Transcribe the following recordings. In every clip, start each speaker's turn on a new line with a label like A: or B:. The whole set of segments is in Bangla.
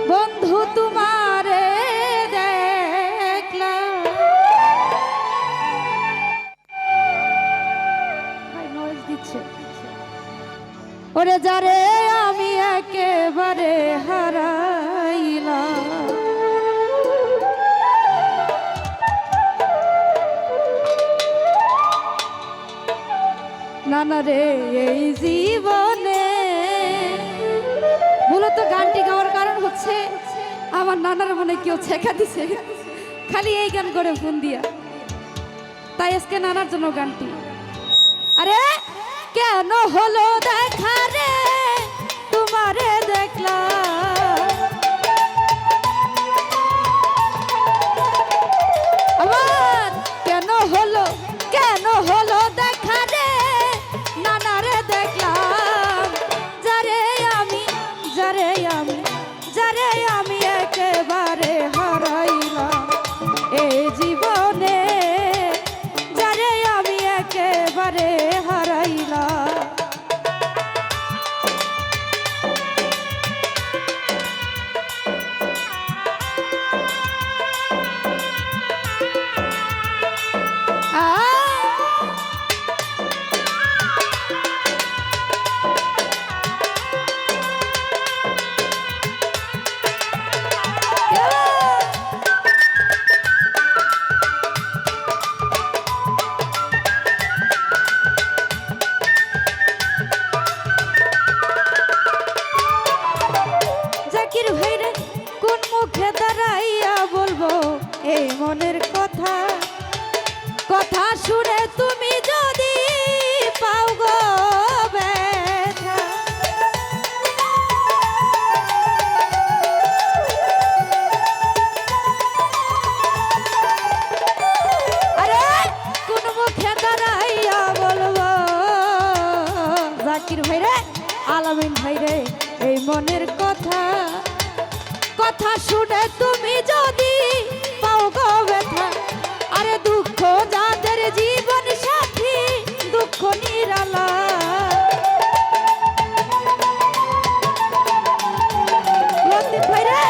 A: বন্ধু তোমারে দেখলাম ওরে যারে আমি একেবারে হারাইলাম নানা রে এই জীবনে মূলত গানটি গাওয়ার কারণ হচ্ছে আমার নানার মনে কেউ ছেঁকা দিছে খালি এই গান করে ফোন দিয়া তাই আজকে নানার জন্য গানটি আরে কেন হলো দেখা রে তোমারে দেখলাম আবার কেন হলো দেখা রে নানারে দেখলাম যারে আমি একেবারে হারাইলাম এই জীবনে যারে আমি একেবারে হারাইলাম কোন মুখে দাঁড়াইয়া বলবো এই মনের কথা কথা শুনে তুমি যদি পাও গো ব্যথা আরে কোন মুখে দাঁড়াইয়া বলবো জাকির ভাই রে আলামিন ভাই রে এই মনের কথা কথা শুনে তুমি যদি পাও গো ব্যথা আরে দুঃখ যাদের জীবন সাথী দুঃখ নিরালা লতিফ ভাই রে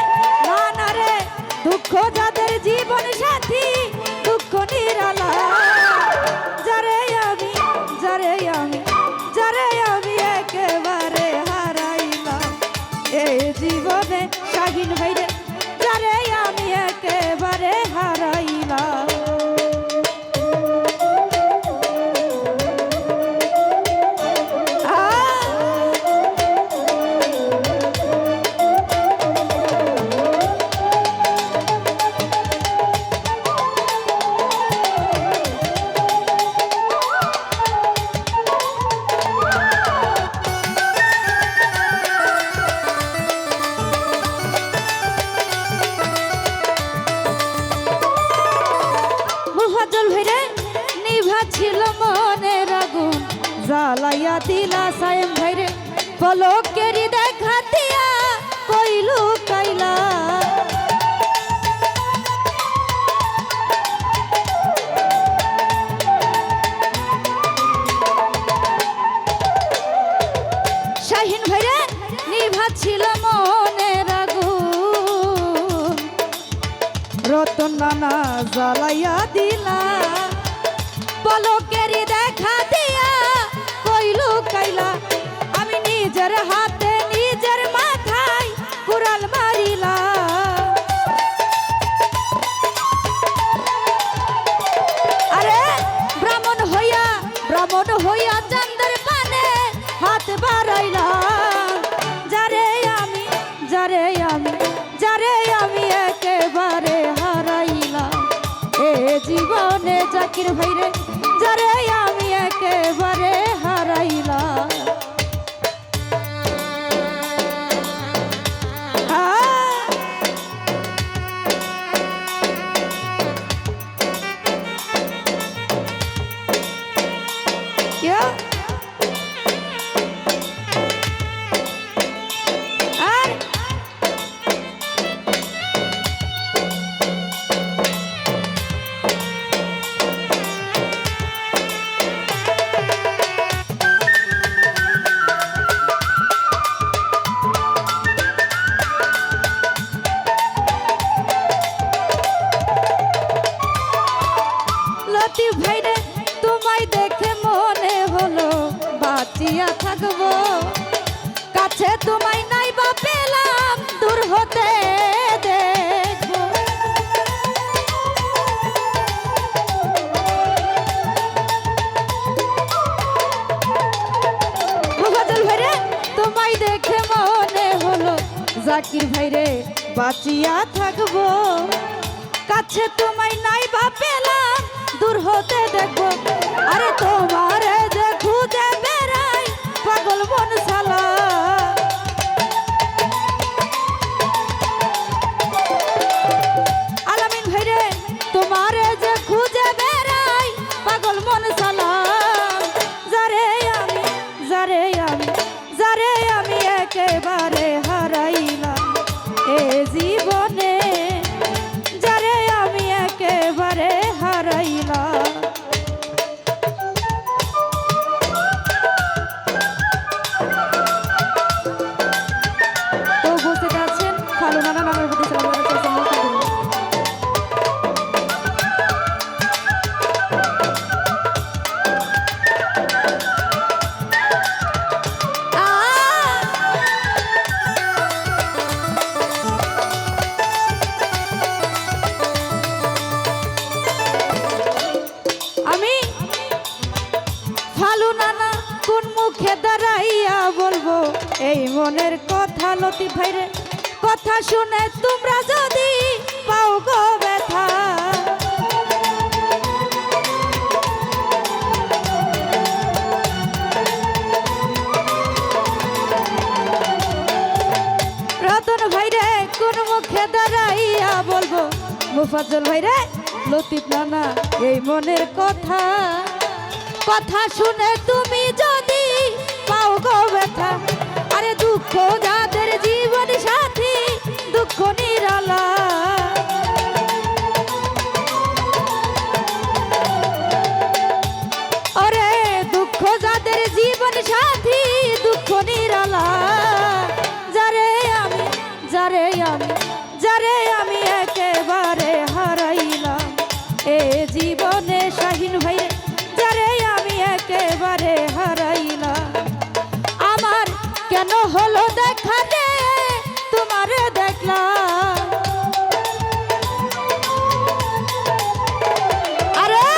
A: না রে দুঃখ যাদের জীবন সাথী দুঃখ নিরালা যারে আমি একেবারে হারাইলাম এই জীবনে শাহিন ভাই রে যারে আমি একেবারে হারাইলাম ছিল মনের আগুন জ্বালাইয়া দিলা সায়েম ভাইরে পলকেরি দেখা দিয়া কইলু কাইলা শাহিন ভাইরে নিভা ছিল মনের আগুন রতন নানা জ্বালাইয়া দিলা পলকেরি দেখা দিয়া কইলু কাইলা আমি নিজের হাতে নিজের মাথায় কুড়াল মারিলা আরে ব্রাহ্মণ হইয়া চাঁদের পানে হাত বাড়াইলাম যারে আমি একেবারে হারাইলাম এ জীবনে জাকির ভাইরে যারে আমি একেবারে হারাইলাম লতিফ ভাইরে তোমায় দেখে মনে হলো বাঁচিয়া থাকবো, কাছে তোমায় নাই বা পেলাম দূর হতে দেখবো। মুফাজ্জল ভাইরে তোমায় দেখে মনে হলো জাকির ভাইরে বাঁচিয়া থাকবো, কাছে তোমায় নাই বা পেলাম দূর হতে দেখবো। আরে তোমারে যে খুঁজে বেড়াই পাগল মন সালা, আলামিন ভাইরে তোমারে যে খুঁজে বেড়াই পাগল মন সালা। যারে আমি যারে আমি যারে আমি একেবারে হারাইলাম এ জীবনে, যারে আমি একেবারে হারাইলাম। তো বুঝতে পারছেন ভালো নানা নামের প্রতি সালাম আলাইকুম। আমি ফালু নানা কোন মুখে দাঁড়াইয়া বলবো এই মনের কথা লতিফ ভাইরে, কথা শুনে তোমরা যদি পাও গো ব্যথা। রতন ভাইরে কোন মুখে দাঁড়াইয়া বলবো মুফাজ্জল ভাইরে লতিফ নানা এই মনের কথা, কথা শুনে তুমি যদি পাও গো ব্যথা। আরে দুঃখ যাদের জীবন সাথী দুঃখ নিরালা, আরে দুঃখ যাদের জীবন সাথী দুঃখ নিরালা। যারে আমি যারে আমি যারে আমি একেবারে হারাইলাম এ জীবনে শাহিন ভাইরে, যারে আমি একেবারে হারাইলাম। আমার কেন হলো দেখা রে তোমারে দেখলাম, আরে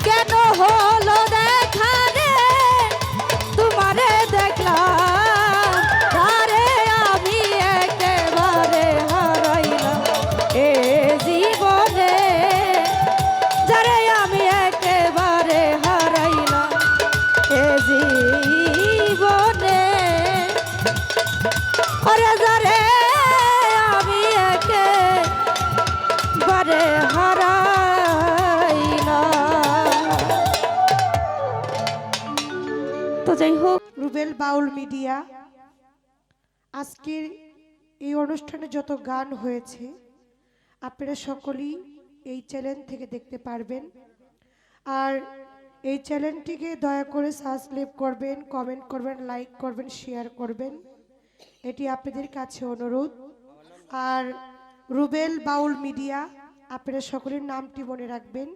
A: কেন হলো দেখা রে তোমারে দেখলাম। আরে আমি একেবারে হারাইলাম এ জীবনে, যারে আমি একেবারে হারাইলাম এ জীবনে। ওরে যারে আমি একেবারে হারাইলাম। তো যাই হোক,
B: রুবেল বাউল মিডিয়া আজকের এই অনুষ্ঠানে যত গান হয়েছে আপনারা সকলেই এই চ্যানেল থেকে দেখতে পারবেন। আর এই চ্যানেলটিকে দয়া করে সাবস্ক্রাইব করবেন, কমেন্ট করবেন, লাইক করবেন, শেয়ার করবেন, এটি আপনাদের কাছে অনুরোধ। আর রুবেল বাউল মিডিয়া আপনারা সকলের নামটি মনে রাখবেন।